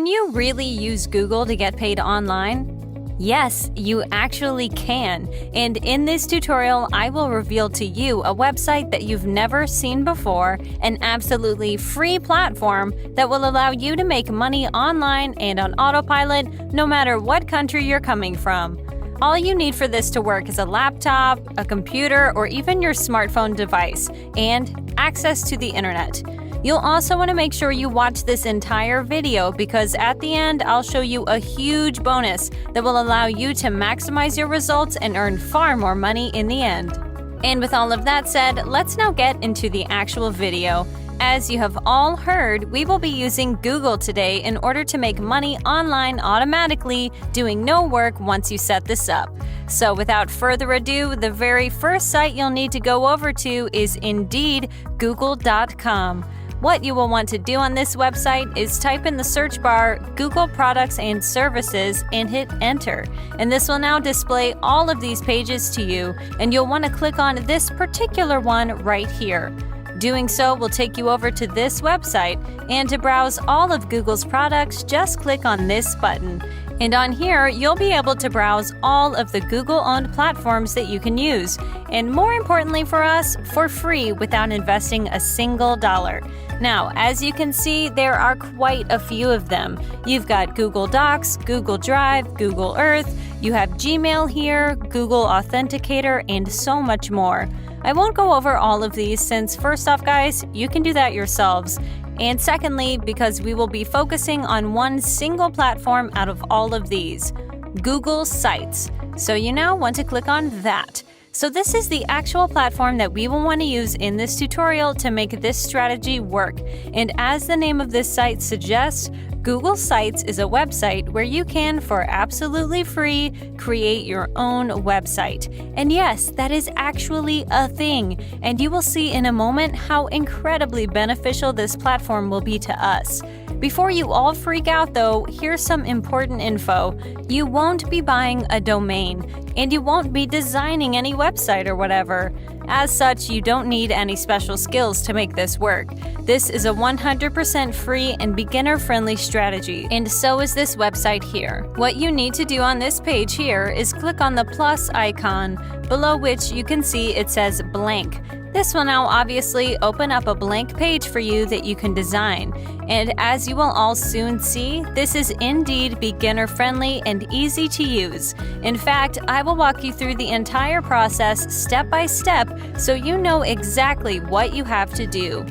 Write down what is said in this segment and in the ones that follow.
Can you really use Google to get paid online? Yes, you actually can. And in this tutorial, I will reveal to you a website that you've never seen before, an absolutely free platform that will allow you to make money online and on autopilot no matter what country you're coming from. All you need for this to work is a laptop, a computer, or even your smartphone device, and access to the internet. You'll also want to make sure you watch this entire video because at the end, I'll show you a huge bonus that will allow you to maximize your results and earn far more money in the end. And with all of that said, let's now get into the actual video. As you have all heard, we will be using Google today in order to make money online automatically, doing no work once you set this up. So without further ado, the very first site you'll need to go over to is indeed google.com. What you will want to do on this website is type in the search bar Google Products and Services and hit enter. And this will now display all of these pages to you, and you'll want to click on this particular one right here. Doing so will take you over to this website, and to browse all of Google's products, just click on this button. And on here, you'll be able to browse all of the Google-owned platforms that you can use, and more importantly for us, for free without investing a single dollar. Now, as you can see, there are quite a few of them. You've got Google Docs, Google Drive, Google Earth, you have Gmail here, Google Authenticator, and so much more. I won't go over all of these since, first off, guys, you can do that yourselves. And secondly, because we will be focusing on one single platform out of all of these, Google Sites. So you now want to click on that. So this is the actual platform that we will want to use in this tutorial to make this strategy work. And as the name of this site suggests, Google Sites is a website where you can, for absolutely free, create your own website. And yes, that is actually a thing. And you will see in a moment how incredibly beneficial this platform will be to us. Before you all freak out though, here's some important info. You won't be buying a domain, and you won't be designing any website or whatever. As such, you don't need any special skills to make this work. This is a 100% free and beginner-friendly strategy, and so is this website here. What you need to do on this page here is click on the plus icon, below which you can see it says blank. This will now obviously open up a blank page for you that you can design. And as you will all soon see, this is indeed beginner-friendly and easy to use. In fact, I will walk you through the entire process step by step so you know exactly what you have to do.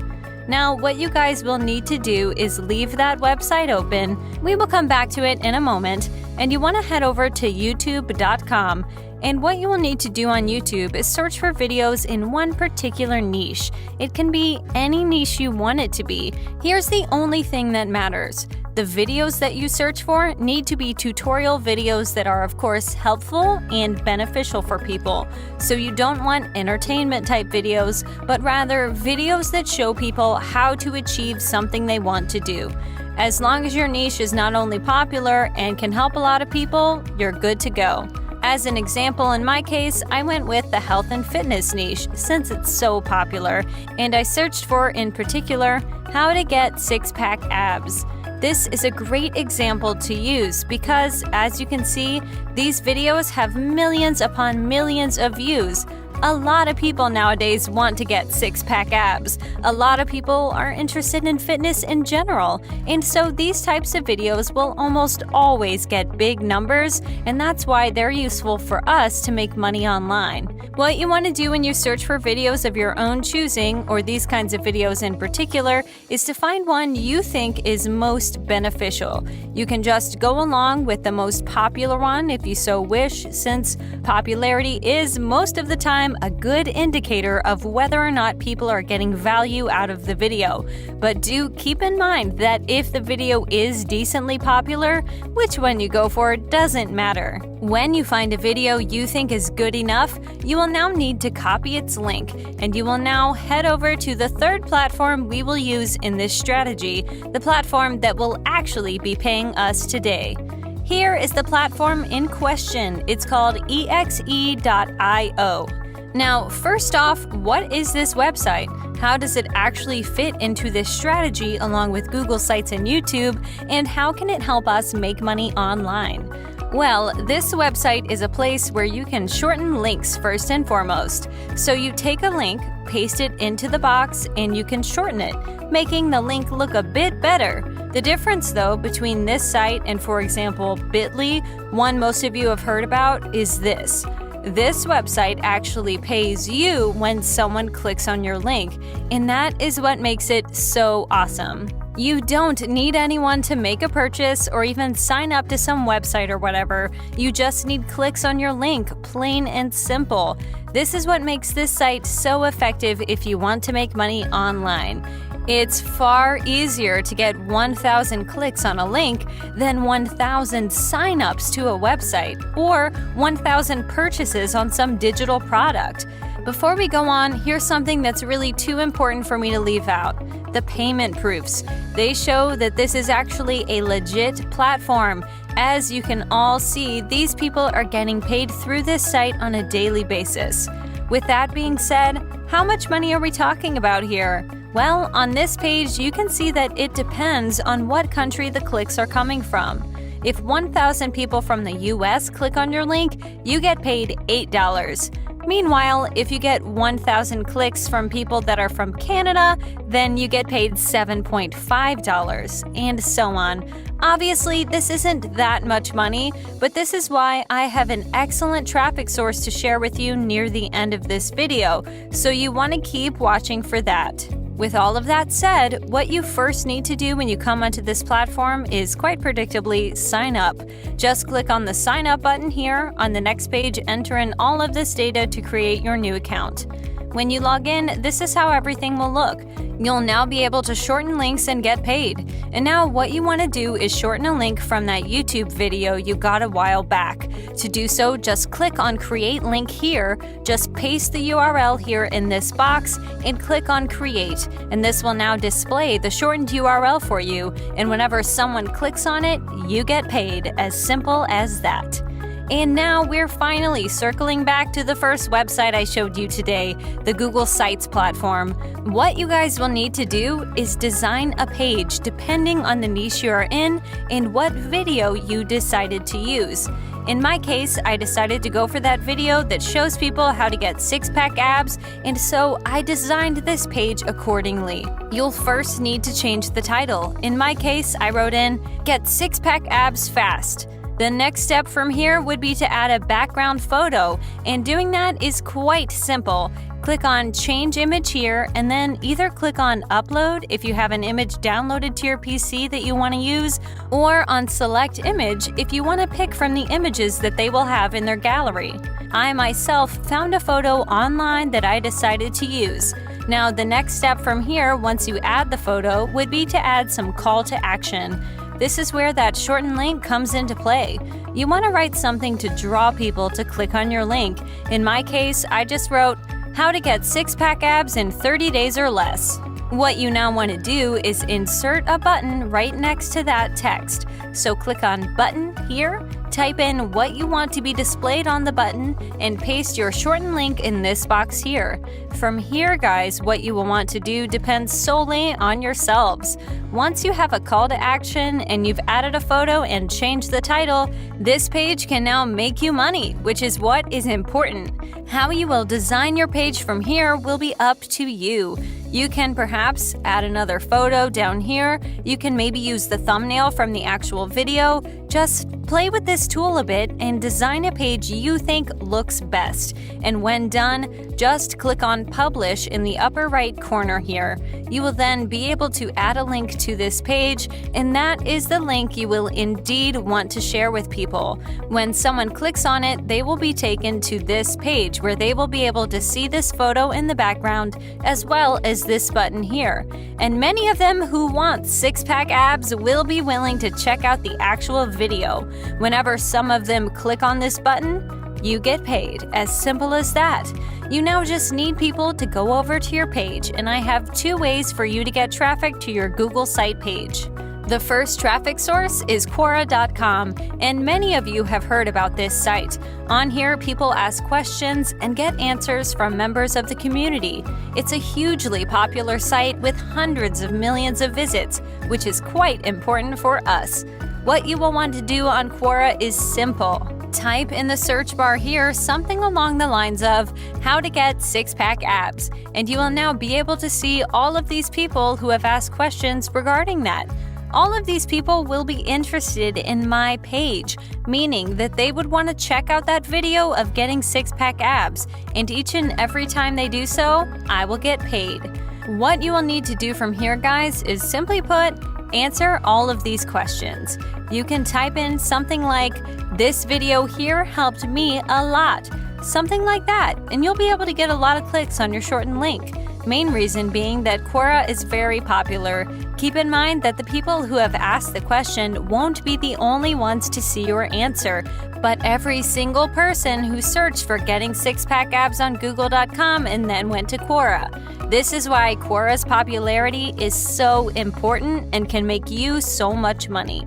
Now, what you guys will need to do is leave that website open. We will come back to it in a moment, and you want to head over to youtube.com. And what you will need to do on YouTube is search for videos in one particular niche. It can be any niche you want it to be. Here's the only thing that matters. The videos that you search for need to be tutorial videos that are, of course, helpful and beneficial for people. So you don't want entertainment type videos, but rather videos that show people how to achieve something they want to do. As long as your niche is not only popular and can help a lot of people, you're good to go. As an example, in my case, I went with the health and fitness niche since it's so popular, and I searched for, in particular, how to get six-pack abs. This is a great example to use because, as you can see, these videos have millions upon millions of views. A lot of people nowadays want to get six-pack abs. A lot of people are interested in fitness in general, and so these types of videos will almost always get big numbers, and that's why they're useful for us to make money online. What you want to do when you search for videos of your own choosing, or these kinds of videos in particular, is to find one you think is most beneficial. You can just go along with the most popular one if you so wish, since popularity is most of the time a good indicator of whether or not people are getting value out of the video. But do keep in mind that if the video is decently popular, which one you go for doesn't matter. When you find a video you think is good enough, you will now need to copy its link, and you will now head over to the third platform we will use in this strategy, the platform that will actually be paying us today. Here is the platform in question. It's called exe.io. Now, first off, what is this website? How does it actually fit into this strategy along with Google Sites and YouTube, and how can it help us make money online? Well, this website is a place where you can shorten links first and foremost. So you take a link, paste it into the box, and you can shorten it, making the link look a bit better. The difference, though, between this site and, for example, Bitly, one most of you have heard about, is this. This website actually pays you when someone clicks on your link, and that is what makes it so awesome. You don't need anyone to make a purchase or even sign up to some website or whatever. You just need clicks on your link, plain and simple. This is what makes this site so effective if you want to make money online. It's far easier to get 1,000 clicks on a link than 1,000 signups to a website or 1,000 purchases on some digital product. Before we go on, here's something that's really too important for me to leave out: the payment proofs. They show that this is actually a legit platform. As you can all see, these people are getting paid through this site on a daily basis. With that being said, how much money are we talking about here? Well, on this page, you can see that it depends on what country the clicks are coming from. If 1,000 people from the US click on your link, you get paid $8. Meanwhile, if you get 1,000 clicks from people that are from Canada, then you get paid $7.5, and so on. Obviously, this isn't that much money, but this is why I have an excellent traffic source to share with you near the end of this video, so you want to keep watching for that. With all of that said, what you first need to do when you come onto this platform is quite predictably sign up. Just click on the sign up button here. On the next page, enter in all of this data to create your new account. When you log in, this is how everything will look. You'll now be able to shorten links and get paid. And now what you want to do is shorten a link from that YouTube video you got a while back. To do so, just click on Create Link here, just paste the URL here in this box, and click on Create. And this will now display the shortened URL for you, and whenever someone clicks on it, you get paid. As simple as that. And now we're finally circling back to the first website I showed you today, the Google Sites platform. What you guys will need to do is design a page depending on the niche you are in and what video you decided to use. In my case, I decided to go for that video that shows people how to get six-pack abs, and so I designed this page accordingly. You'll first need to change the title. In my case, I wrote in, "Get six-pack abs fast." The next step from here would be to add a background photo, and doing that is quite simple. Click on Change Image here, and then either click on Upload if you have an image downloaded to your PC that you want to use, or on Select Image if you want to pick from the images that they will have in their gallery. I myself found a photo online that I decided to use. Now, the next step from here, once you add the photo, would be to add some call to action. This is where that shortened link comes into play. You want to write something to draw people to click on your link. In my case, I just wrote, "How to get six-pack abs in 30 days or less." What you now want to do is insert a button right next to that text. So click on Button here, type in what you want to be displayed on the button, and paste your shortened link in this box here. From here, guys, what you will want to do depends solely on yourselves. Once you have a call to action and you've added a photo and changed the title, this page can now make you money, which is what is important. How you will design your page from here will be up to you. You can perhaps add another photo down here. You can maybe use the thumbnail from the actual video. Just play with this tool a bit and design a page you think looks best. And when done, just click on Publish in the upper right corner here. You will then be able to add a link to this page, and that is the link you will indeed want to share with people. When someone clicks on it, they will be taken to this page where they will be able to see this photo in the background as well as this button here. And many of them who want six-pack abs will be willing to check out the actual video. Whenever some of them click on this button, you get paid. As simple as that. You now just need people to go over to your page, and I have two ways for you to get traffic to your Google site page. The first traffic source is Quora.com, and many of you have heard about this site. On here, people ask questions and get answers from members of the community. It's a hugely popular site with hundreds of millions of visits, which is quite important for us. What you will want to do on Quora is simple. Type in the search bar here something along the lines of how to get six-pack abs, and you will now be able to see all of these people who have asked questions regarding that. All of these people will be interested in my page, meaning that they would want to check out that video of getting six-pack abs, and each and every time they do so, I will get paid. What you will need to do from here, guys, is simply put, answer all of these questions. You can type in something like, "This video here helped me a lot," something like that, and you'll be able to get a lot of clicks on your shortened link. Main reason being that Quora is very popular. Keep in mind that the people who have asked the question won't be the only ones to see your answer, but every single person who searched for getting six-pack abs on Google.com and then went to Quora. This is why Quora's popularity is so important and can make you so much money.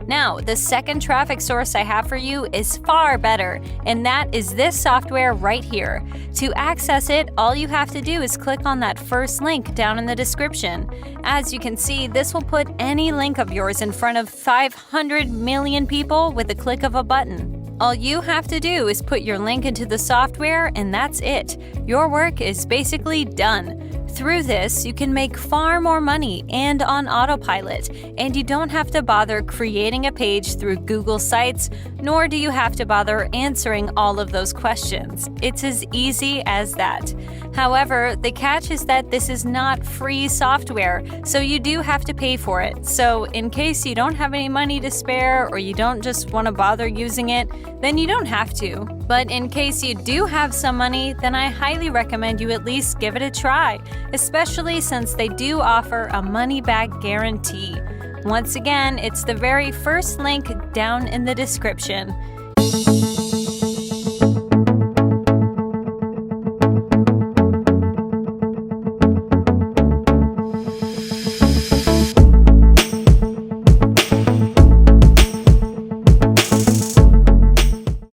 Now, the second traffic source I have for you is far better, and that is this software right here. To access it, all you have to do is click on that first link down in the description. As you can see, this will put any link of yours in front of 500 million people with a click of a button. All you have to do is put your link into the software, and that's it. Your work is basically done. Through this, you can make far more money and on autopilot, and you don't have to bother creating a page through Google Sites, nor do you have to bother answering all of those questions. It's as easy as that. However, the catch is that this is not free software, so you do have to pay for it. So in case you don't have any money to spare or you don't just want to bother using it, then you don't have to. But in case you do have some money, then I highly recommend you at least give it a try, especially since they do offer a money-back guarantee. Once again, it's the very first link down in the description.